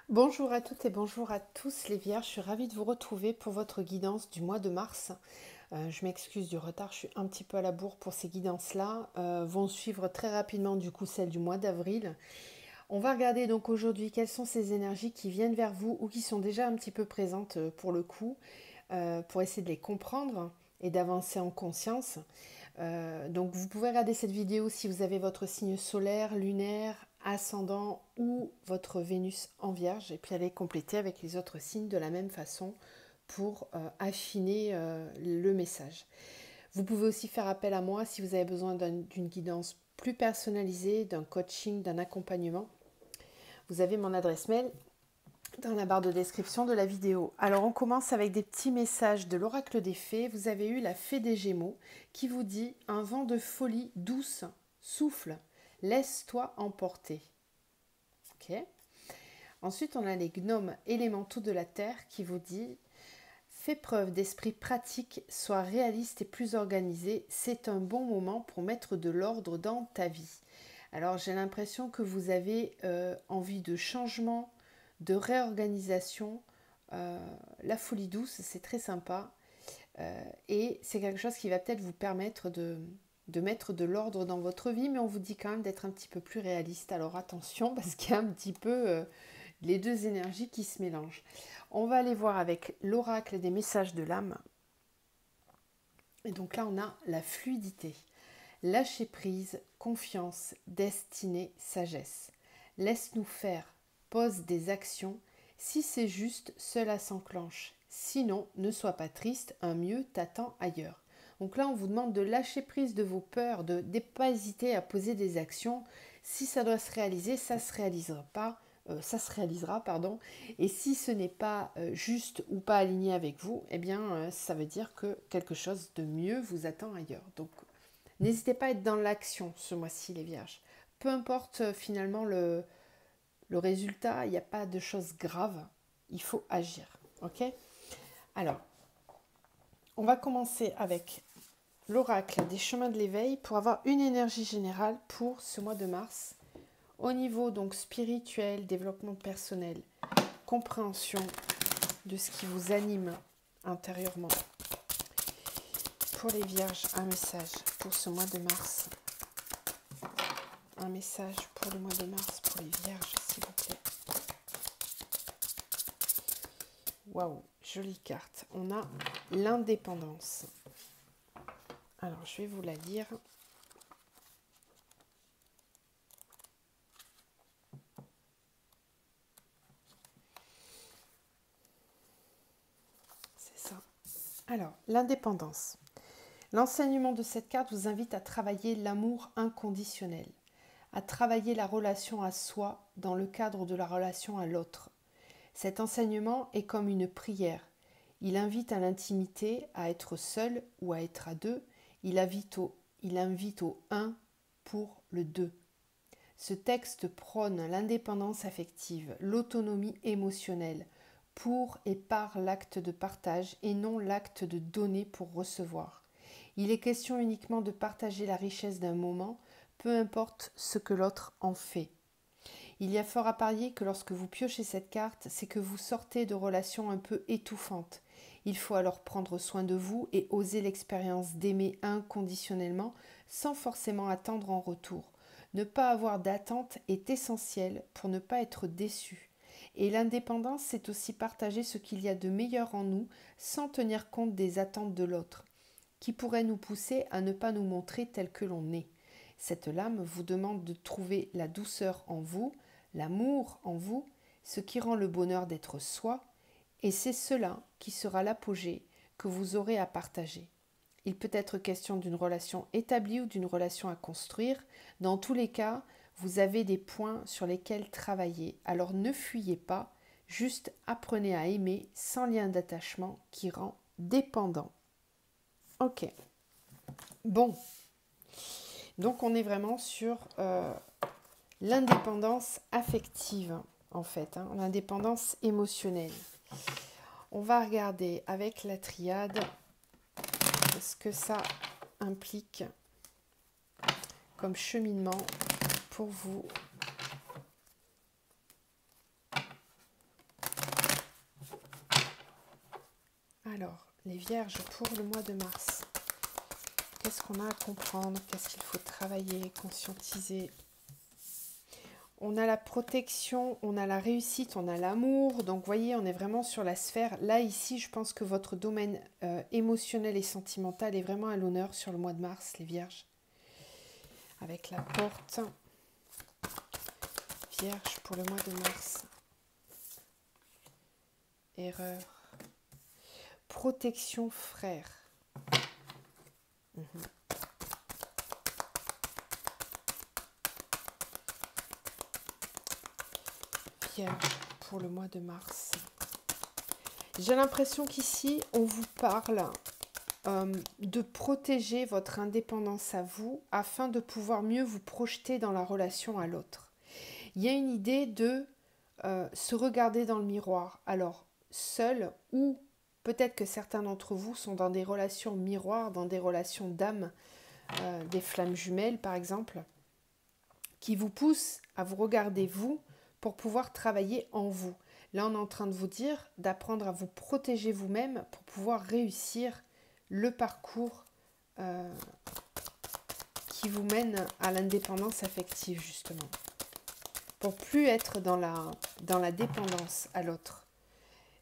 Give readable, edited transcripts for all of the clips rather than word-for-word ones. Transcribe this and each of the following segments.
Bonjour à toutes et bonjour à tous les Vierges, je suis ravie de vous retrouver pour votre guidance du mois de mars. Je m'excuse du retard, je suis un petit peu à la bourre pour ces guidances-là. Vont suivre très rapidement du coup celles du mois d'avril. On va regarder donc aujourd'hui quelles sont ces énergies qui viennent vers vous ou qui sont déjà un petit peu présentes pour le coup, pour essayer de les comprendre et d'avancer en conscience. Donc vous pouvez regarder cette vidéo si vous avez votre signe solaire, lunaire, ascendant ou votre Vénus en Vierge et puis allez compléter avec les autres signes de la même façon pour affiner le message. Vous pouvez aussi faire appel à moi si vous avez besoin d'une guidance plus personnalisée, d'un coaching, d'un accompagnement. Vous avez mon adresse mail dans la barre de description de la vidéo. Alors on commence avec des petits messages de l'oracle des fées. Vous avez eu la fée des Gémeaux qui vous dit: un vent de folie douce souffle, laisse-toi emporter. Ok. Ensuite on a les gnomes élémentaux de la terre qui vous dit: fais preuve d'esprit pratique, sois réaliste et plus organisé, c'est un bon moment pour mettre de l'ordre dans ta vie. Alors j'ai l'impression que vous avez envie de changement, de réorganisation. La folie douce, c'est très sympa. Et c'est quelque chose qui va peut-être vous permettre de mettre de l'ordre dans votre vie, mais on vous dit quand même d'être un petit peu plus réaliste. Alors attention, parce qu'il y a un petit peu les deux énergies qui se mélangent. On va aller voir avec l'oracle des messages de l'âme. Et donc là, on a la fluidité. Lâcher prise, confiance, destinée, sagesse. Laisse-nous faire, pose des actions. Si c'est juste, cela s'enclenche. Sinon, ne sois pas triste, un mieux t'attend ailleurs. Donc là, on vous demande de lâcher prise de vos peurs, de ne pas hésiter à poser des actions. Si ça doit se réaliser, ça se réalisera pas. Ça se réalisera, pardon. Et si ce n'est pas juste ou pas aligné avec vous, eh bien, ça veut dire que quelque chose de mieux vous attend ailleurs. Donc, n'hésitez pas à être dans l'action ce mois-ci, les Vierges. Peu importe finalement le résultat, il n'y a pas de choses graves. Il faut agir. Ok? Alors, on va commencer avec l'oracle des chemins de l'éveil pour avoir une énergie générale pour ce mois de mars. Au niveau donc spirituel, développement personnel, compréhension de ce qui vous anime intérieurement. Pour les Vierges, un message pour ce mois de mars. Un message pour le mois de mars pour les Vierges, s'il vous plaît. Waouh, jolie carte. On a l'indépendance. Alors, je vais vous la lire. C'est ça. Alors, l'indépendance. L'enseignement de cette carte vous invite à travailler l'amour inconditionnel, à travailler la relation à soi dans le cadre de la relation à l'autre. Cet enseignement est comme une prière. Il invite à l'intimité, à être seul ou à être à deux. Il invite au un pour le deux. Ce texte prône l'indépendance affective, l'autonomie émotionnelle, pour et par l'acte de partage et non l'acte de donner pour recevoir. Il est question uniquement de partager la richesse d'un moment, peu importe ce que l'autre en fait. Il y a fort à parier que lorsque vous piochez cette carte, c'est que vous sortez de relations un peu étouffantes. Il faut alors prendre soin de vous et oser l'expérience d'aimer inconditionnellement sans forcément attendre en retour. Ne pas avoir d'attente est essentiel pour ne pas être déçu. Et l'indépendance, c'est aussi partager ce qu'il y a de meilleur en nous sans tenir compte des attentes de l'autre, qui pourrait nous pousser à ne pas nous montrer tel que l'on est. Cette lame vous demande de trouver la douceur en vous, l'amour en vous, ce qui rend le bonheur d'être soi, et c'est cela qui sera l'apogée que vous aurez à partager. Il peut être question d'une relation établie ou d'une relation à construire. Dans tous les cas, vous avez des points sur lesquels travailler. Alors ne fuyez pas, juste apprenez à aimer sans lien d'attachement qui rend dépendant. Ok. Bon. Donc on est vraiment sur l'indépendance affective, en fait, hein, l'indépendance émotionnelle. On va regarder avec la triade ce que ça implique comme cheminement pour vous. Alors, les vierges pour le mois de mars. Qu'est-ce qu'on a à comprendre? Qu'est-ce qu'il faut travailler, conscientiser? On a la protection, on a la réussite, on a l'amour. Donc, vous voyez, on est vraiment sur la sphère. Là, ici, je pense que votre domaine émotionnel et sentimental est vraiment à l'honneur sur le mois de mars, les vierges. Avec la porte. Vierge pour le mois de mars. Erreur. Protection, frère. Vierge pour le mois de mars. J'ai l'impression qu'ici, on vous parle de protéger votre indépendance à vous afin de pouvoir mieux vous projeter dans la relation à l'autre. Il y a une idée de se regarder dans le miroir. Alors, seul ou peut-être que certains d'entre vous sont dans des relations miroirs, dans des relations d'âme, des flammes jumelles par exemple, qui vous poussent à vous regarder vous pour pouvoir travailler en vous. Là, on est en train de vous dire d'apprendre à vous protéger vous-même pour pouvoir réussir le parcours qui vous mène à l'indépendance affective, justement. Pour plus être dans la dépendance à l'autre.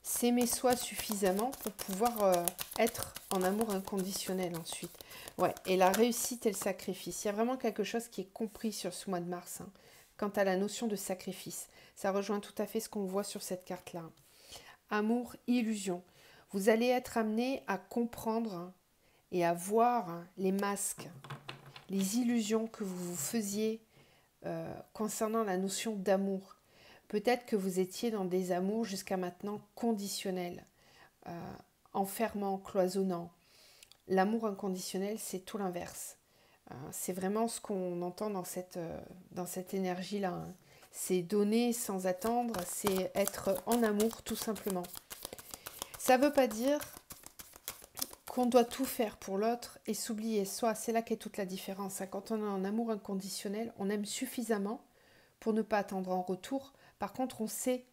S'aimer soi suffisamment pour pouvoir être en amour inconditionnel ensuite. Ouais, et la réussite et le sacrifice. Il y a vraiment quelque chose qui est compris sur ce mois de mars. Quant à la notion de sacrifice. Ça rejoint tout à fait ce qu'on voit sur cette carte-là. Amour, illusion. Vous allez être amené à comprendre et à voir les masques, les illusions que vous vous faisiez concernant la notion d'amour. Peut-être que vous étiez dans des amours jusqu'à maintenant conditionnels, enfermants, cloisonnants. L'amour inconditionnel, c'est tout l'inverse. C'est vraiment ce qu'on entend dans cette énergie-là. C'est donner sans attendre, c'est être en amour tout simplement. Ça ne veut pas dire qu'on doit tout faire pour l'autre et s'oublier soi. C'est là qu'est toute la différence. Quand on est en amour inconditionnel, on aime suffisamment pour ne pas attendre en retour. Par contre, on sait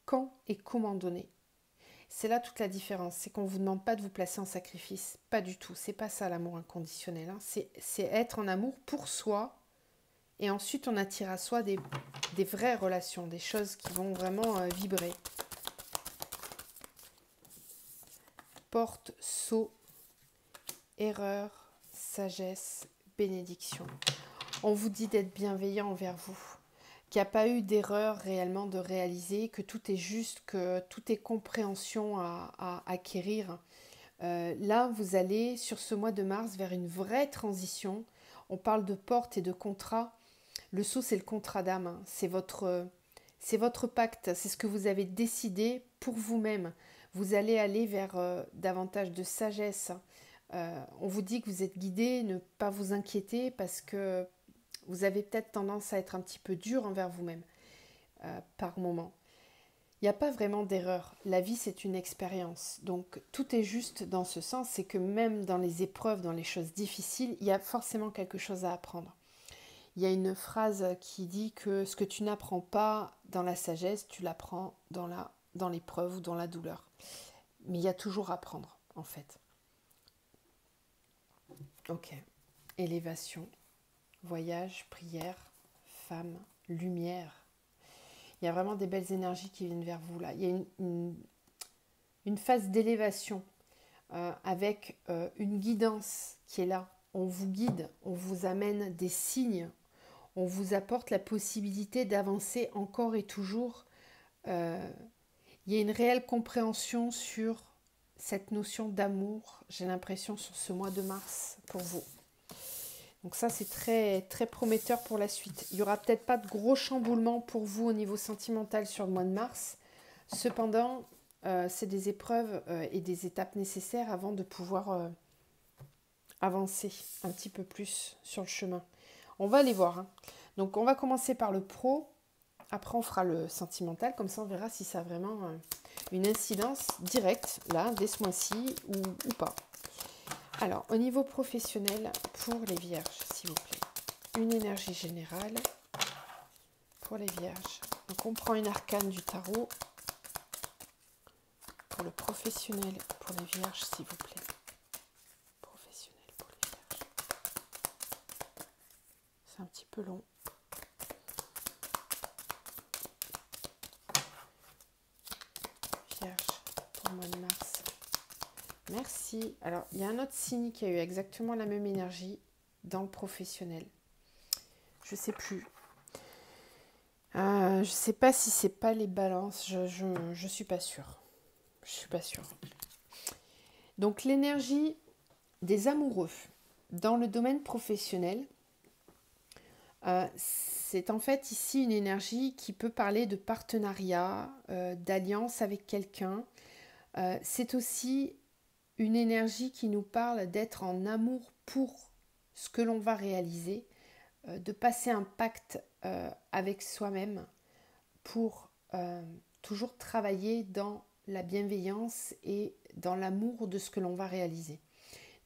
quand et comment donner. C'est là toute la différence. C'est qu'on ne vous demande pas de vous placer en sacrifice. Pas du tout. C'est pas ça l'amour inconditionnel. C'est être en amour pour soi. Et ensuite, on attire à soi des vraies relations, des choses qui vont vraiment vibrer. Porte, sceau, erreur, sagesse, bénédiction. On vous dit d'être bienveillant envers vous, qu'il n'y a pas eu d'erreur réellement de réaliser, que tout est juste, que tout est compréhension à acquérir. Là, vous allez, sur ce mois de mars, vers une vraie transition. On parle de porte et de contrat. Le sceau, c'est le contrat d'âme. C'est votre pacte. C'est ce que vous avez décidé pour vous-même. Vous allez aller vers davantage de sagesse. On vous dit que vous êtes guidé, ne pas vous inquiéter parce que vous avez peut-être tendance à être un petit peu dur envers vous-même par moment. Il n'y a pas vraiment d'erreur. La vie, c'est une expérience. Donc, tout est juste dans ce sens. C'est que même dans les épreuves, dans les choses difficiles, il y a forcément quelque chose à apprendre. Il y a une phrase qui dit que ce que tu n'apprends pas dans la sagesse, tu l'apprends dans l'épreuve ou dans la douleur. Mais il y a toujours à apprendre, en fait. Ok. Élévation, voyage, prière, femme, lumière. Il y a vraiment des belles énergies qui viennent vers vous là. Il y a une phase d'élévation avec une guidance qui est là. On vous guide, on vous amène des signes, on vous apporte la possibilité d'avancer encore et toujours. Il y a une réelle compréhension sur cette notion d'amour, j'ai l'impression, sur ce mois de mars pour vous. Donc ça, c'est très, très prometteur pour la suite. Il n'y aura peut-être pas de gros chamboulements pour vous au niveau sentimental sur le mois de mars. Cependant, c'est des épreuves et des étapes nécessaires avant de pouvoir avancer un petit peu plus sur le chemin. On va aller voir. Donc, on va commencer par le pro. Après, on fera le sentimental. Comme ça, on verra si ça a vraiment une incidence directe, là, dès ce mois-ci ou pas. Alors, au niveau professionnel, pour les vierges, s'il vous plaît. Une énergie générale pour les vierges. Donc, on prend une arcane du tarot pour pour le professionnel, pour les vierges, s'il vous plaît. Professionnel pour les vierges. C'est un petit peu long. Vierge pour le mois de mars. Merci. Alors, il y a un autre signe qui a eu exactement la même énergie dans le professionnel. Je ne sais plus. Je ne sais pas si c'est pas les balances. Je suis pas sûre. Je suis pas sûre. Donc, l'énergie des amoureux dans le domaine professionnel, c'est en fait ici une énergie qui peut parler de partenariat, d'alliance avec quelqu'un. C'est aussi une énergie qui nous parle d'être en amour pour ce que l'on va réaliser, de passer un pacte avec soi-même pour toujours travailler dans la bienveillance et dans l'amour de ce que l'on va réaliser.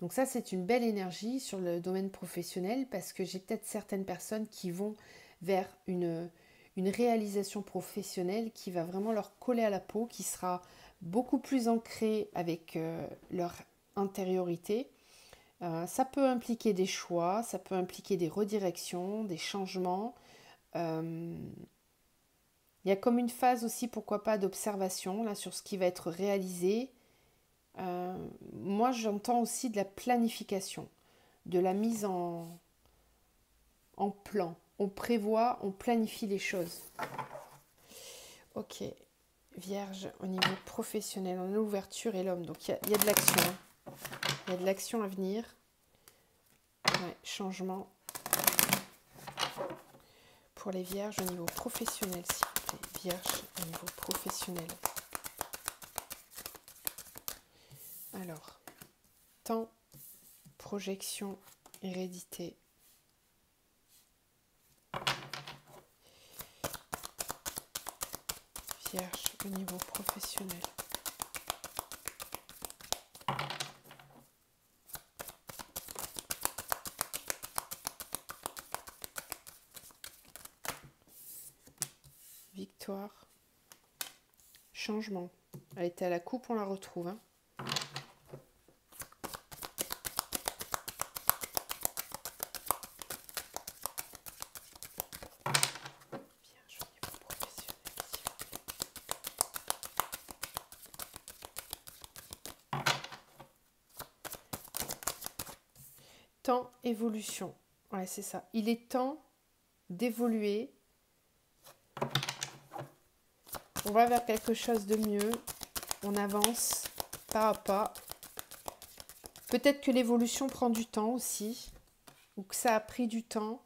Donc ça, c'est une belle énergie sur le domaine professionnel parce que j'ai peut-être certaines personnes qui vont vers une réalisation professionnelle qui va vraiment leur coller à la peau, qui sera beaucoup plus ancrée avec leur intériorité. Ça peut impliquer des choix, ça peut impliquer des redirections, des changements. Il y a comme une phase aussi, pourquoi pas, d'observation là, sur ce qui va être réalisé. Moi, j'entends aussi de la planification, de la mise en plan. On prévoit, on planifie les choses. Ok, Vierge, au niveau professionnel, on a l'ouverture et l'homme. Donc, il y a de l'action. Hein. Il y a de l'action à venir. Ouais, changement. Pour les vierges, au niveau professionnel, s'il vous plaît. Vierge, au niveau professionnel. Alors, temps, projection, hérédité. Vierge, au niveau professionnel. Victoire. Changement. Elle était à la coupe, on la retrouve. Hein. Vierge, au niveau professionnel, s'il vous plaît. Temps, évolution. Ouais, c'est ça. Il est temps d'évoluer. On va vers quelque chose de mieux. On avance pas à pas. Peut-être que l'évolution prend du temps aussi, ou que ça a pris du temps.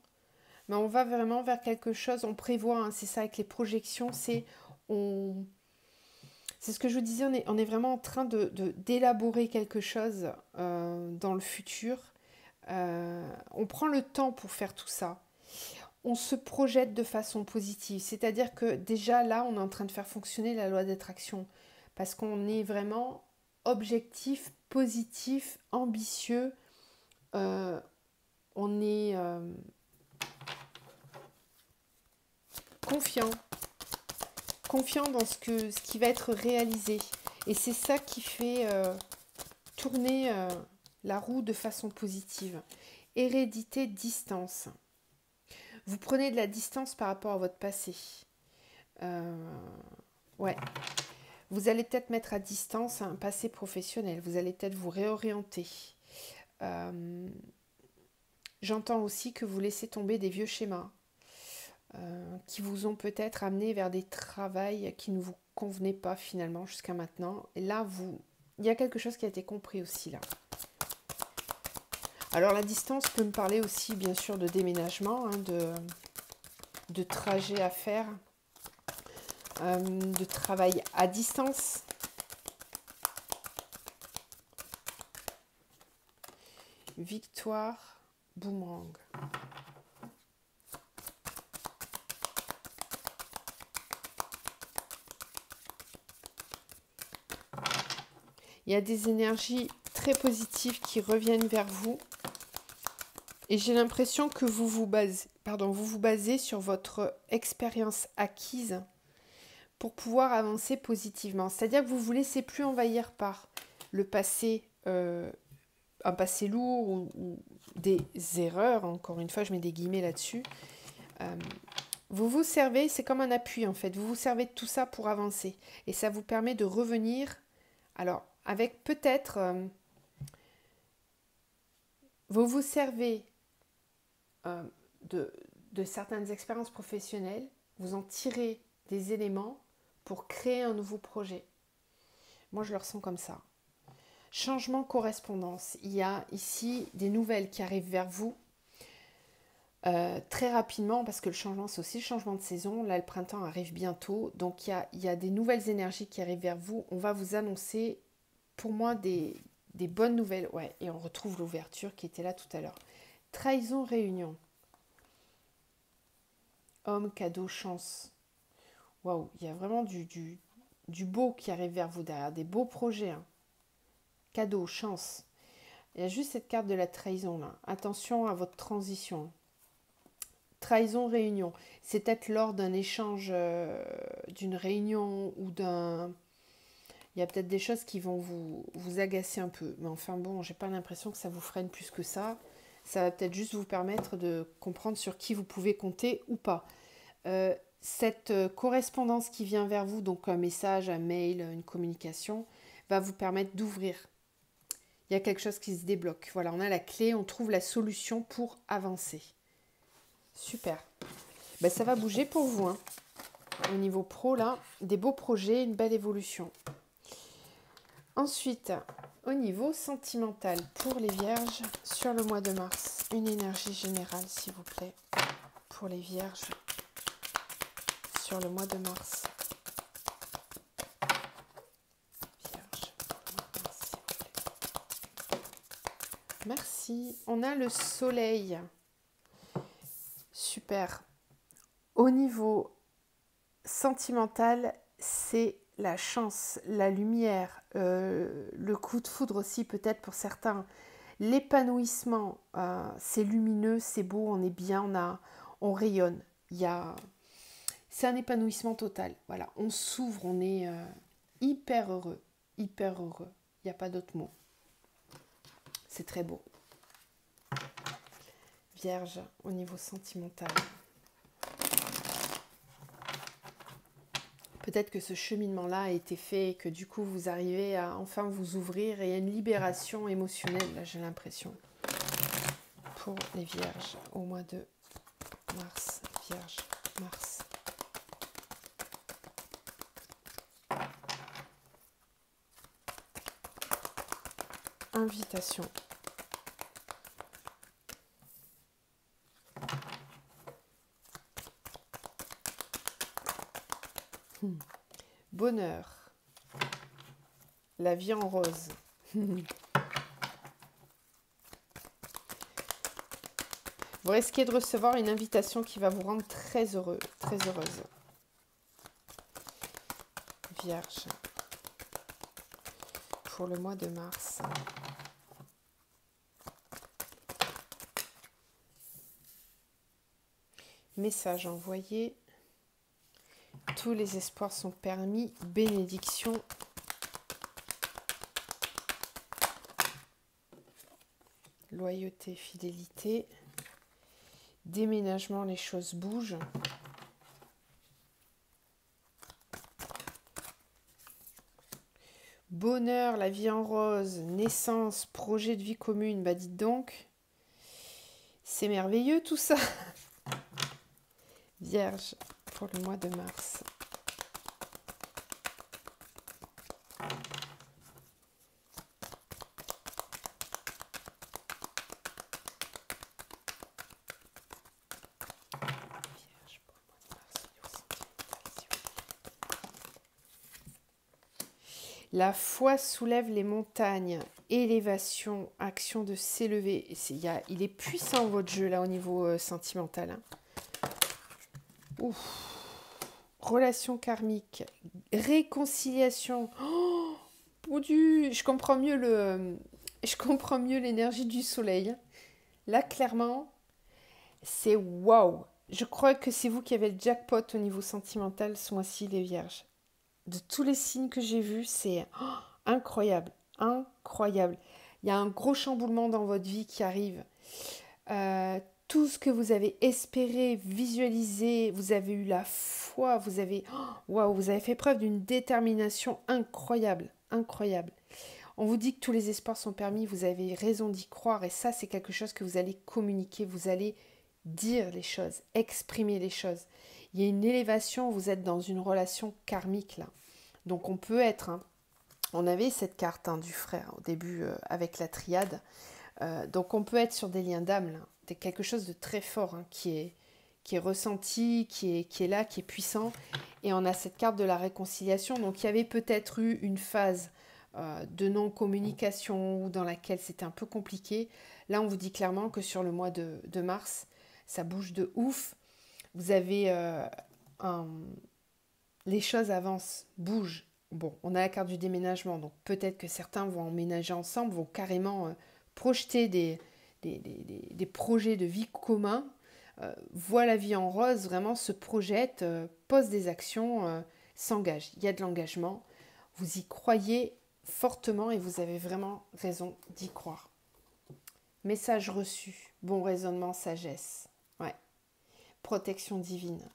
Mais on va vraiment vers quelque chose, on prévoit, hein, c'est ça avec les projections, c'est ce que je vous disais, on est vraiment en train d'élaborer quelque chose dans le futur. On prend le temps pour faire tout ça. On se projette de façon positive. C'est-à-dire que déjà là, on est en train de faire fonctionner la loi d'attraction. Parce qu'on est vraiment objectif, positif, ambitieux. On est confiant dans ce qui va être réalisé. Et c'est ça qui fait tourner la roue de façon positive. Hérédité, distance. Vous prenez de la distance par rapport à votre passé. Ouais. Vous allez peut-être mettre à distance un passé professionnel. Vous allez peut-être vous réorienter. J'entends aussi que vous laissez tomber des vieux schémas qui vous ont peut-être amené vers des travails qui ne vous convenaient pas finalement jusqu'à maintenant. Et là, il y a quelque chose qui a été compris aussi là. Alors la distance peut me parler aussi bien sûr de déménagement, hein, de trajet à faire, de travail à distance. Victoire, boomerang. Il y a des énergies très positives qui reviennent vers vous. Et j'ai l'impression que vous vous basez sur votre expérience acquise pour pouvoir avancer positivement. C'est-à-dire que vous ne vous laissez plus envahir par le passé, un passé lourd ou des erreurs. Encore une fois, je mets des guillemets là-dessus. Vous vous servez, c'est comme un appui en fait. Vous vous servez de tout ça pour avancer. Et ça vous permet de revenir, alors avec peut-être... vous vous servez de certaines expériences professionnelles, vous en tirez des éléments pour créer un nouveau projet. Moi, je le ressens comme ça. Changement correspondance. Il y a ici des nouvelles qui arrivent vers vous très rapidement parce que le changement, c'est aussi le changement de saison. Là, le printemps arrive bientôt. Donc, il y a des nouvelles énergies qui arrivent vers vous. On va vous annoncer, pour moi, des bonnes nouvelles. Ouais, et on retrouve l'ouverture qui était là tout à l'heure. Trahison, réunion. Homme, cadeau, chance. Waouh, il y a vraiment du beau qui arrive vers vous derrière, des beaux projets. Hein. Cadeau, chance. Il y a juste cette carte de la trahison là. Attention à votre transition. Trahison, réunion. C'est peut-être lors d'un échange, d'une réunion ou d'un... Il y a peut-être des choses qui vont vous agacer un peu. Mais enfin bon, j'ai pas l'impression que ça vous freine plus que ça. Ça va peut-être juste vous permettre de comprendre sur qui vous pouvez compter ou pas. Cette correspondance qui vient vers vous, donc un message, un mail, une communication, va vous permettre d'ouvrir. Il y a quelque chose qui se débloque. Voilà, on a la clé, on trouve la solution pour avancer. Super. Ben, ça va bouger pour vous. Hein. Au niveau pro, là, des beaux projets, une belle évolution. Ensuite, au niveau sentimental, pour les vierges, sur le mois de mars, une énergie générale, s'il vous plaît, pour les vierges, sur le mois de mars. Vierge, mars, s'il vous plaît. Merci. On a le soleil. Super. Au niveau sentimental, c'est la chance, la lumière, le coup de foudre aussi peut-être pour certains. L'épanouissement, c'est lumineux, c'est beau, on est bien, on rayonne. C'est un épanouissement total. Voilà, on s'ouvre, on est hyper heureux, hyper heureux. Il n'y a pas d'autre mot. C'est très beau. Vierge, au niveau sentimental. Peut-être que ce cheminement-là a été fait et que du coup vous arrivez à enfin vous ouvrir et il y a une libération émotionnelle, là j'ai l'impression. Pour les vierges, au mois de mars, vierge, mars. Invitation. Bonheur. La vie en rose. Vous risquez de recevoir une invitation qui va vous rendre très heureux, très heureuse. Vierge. Pour le mois de mars. Message envoyé. Tous les espoirs sont permis. Bénédiction. Loyauté, fidélité. Déménagement, les choses bougent. Bonheur, la vie en rose. Naissance, projet de vie commune. Bah dites donc, c'est merveilleux tout ça. Vierge, pour le mois de mars. La foi soulève les montagnes, élévation, action de s'élever. Il est puissant votre jeu là au niveau sentimental. Hein. Ouf. Relation karmique, réconciliation. Oh, mon Dieu, je comprends mieux l'énergie du soleil. Là, clairement, c'est waouh. Je crois que c'est vous qui avez le jackpot au niveau sentimental ce mois-ci, les vierges. de tous les signes que j'ai vus, c'est incroyable, incroyable. Il y a un gros chamboulement dans votre vie qui arrive. Tout ce que vous avez espéré, visualisé, vous avez eu la foi, waouh, vous avez fait preuve d'une détermination incroyable, incroyable. On vous dit que tous les espoirs sont permis, vous avez raison d'y croire et ça c'est quelque chose que vous allez communiquer, vous allez dire les choses, exprimer les choses. Il y a une élévation, vous êtes dans une relation karmique là. Donc on peut être, on avait cette carte du frère au début avec la triade, donc on peut être sur des liens d'âme là, c'est quelque chose de très fort qui est ressenti, qui est là, qui est puissant. Et on a cette carte de la réconciliation. Donc il y avait peut-être eu une phase de non-communication ou dans laquelle c'était un peu compliqué. Là, on vous dit clairement que sur le mois de mars, ça bouge de ouf. Vous avez les choses avancent, bougent. Bon, on a la carte du déménagement, donc peut-être que certains vont emménager ensemble, vont carrément projeter des projets de vie communs, voient la vie en rose, vraiment se projettent, posent des actions, s'engagent. Il y a de l'engagement, vous y croyez fortement et vous avez vraiment raison d'y croire. Message reçu, bon raisonnement, sagesse, ouais. Protection divine.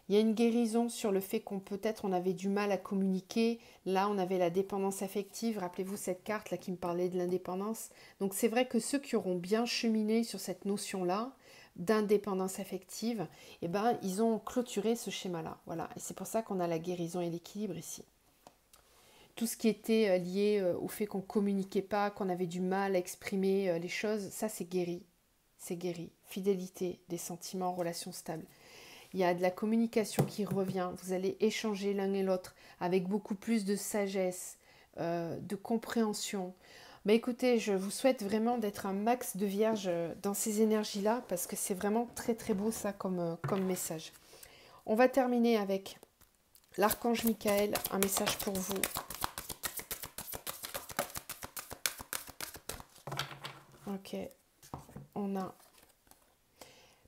Il y a une guérison sur le fait qu'on peut-être on avait du mal à communiquer. Là, on avait la dépendance affective. Rappelez-vous cette carte là qui me parlait de l'indépendance. Donc c'est vrai que ceux qui auront bien cheminé sur cette notion-là d'indépendance affective, eh ben, ils ont clôturé ce schéma-là. Voilà. Et c'est pour ça qu'on a la guérison et l'équilibre ici. Tout ce qui était lié au fait qu'on ne communiquait pas, qu'on avait du mal à exprimer les choses, ça c'est guéri. C'est guéri. Fidélité, des sentiments, relations stables. Il y a de la communication qui revient, vous allez échanger l'un et l'autre avec beaucoup plus de sagesse, de compréhension. Mais écoutez, je vous souhaite vraiment d'être un max de vierges dans ces énergies-là parce que c'est vraiment très très beau ça comme message. On va terminer avec l'archange Michael, un message pour vous. Ok, on a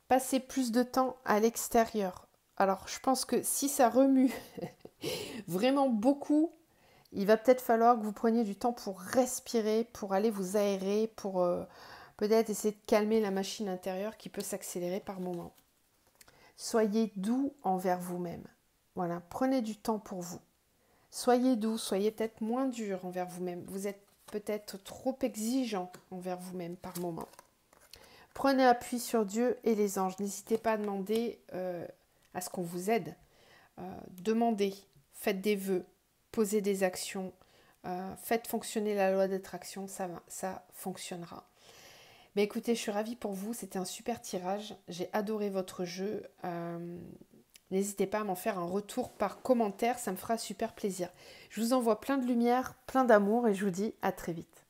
passer plus de temps à l'extérieur. Alors, je pense que si ça remue vraiment beaucoup, il va peut-être falloir que vous preniez du temps pour respirer, pour aller vous aérer, pour peut-être essayer de calmer la machine intérieure qui peut s'accélérer par moments. Soyez doux envers vous-même. Voilà, prenez du temps pour vous. Soyez doux, soyez peut-être moins dur envers vous-même. Vous êtes peut-être trop exigeant envers vous-même par moments. Prenez appui sur Dieu et les anges. N'hésitez pas à demander à ce qu'on vous aide. Demandez, faites des vœux, posez des actions, faites fonctionner la loi d'attraction, ça fonctionnera. Mais écoutez, je suis ravie pour vous, c'était un super tirage. J'ai adoré votre jeu. N'hésitez pas à m'en faire un retour par commentaire, ça me fera super plaisir. Je vous envoie plein de lumière, plein d'amour et je vous dis à très vite.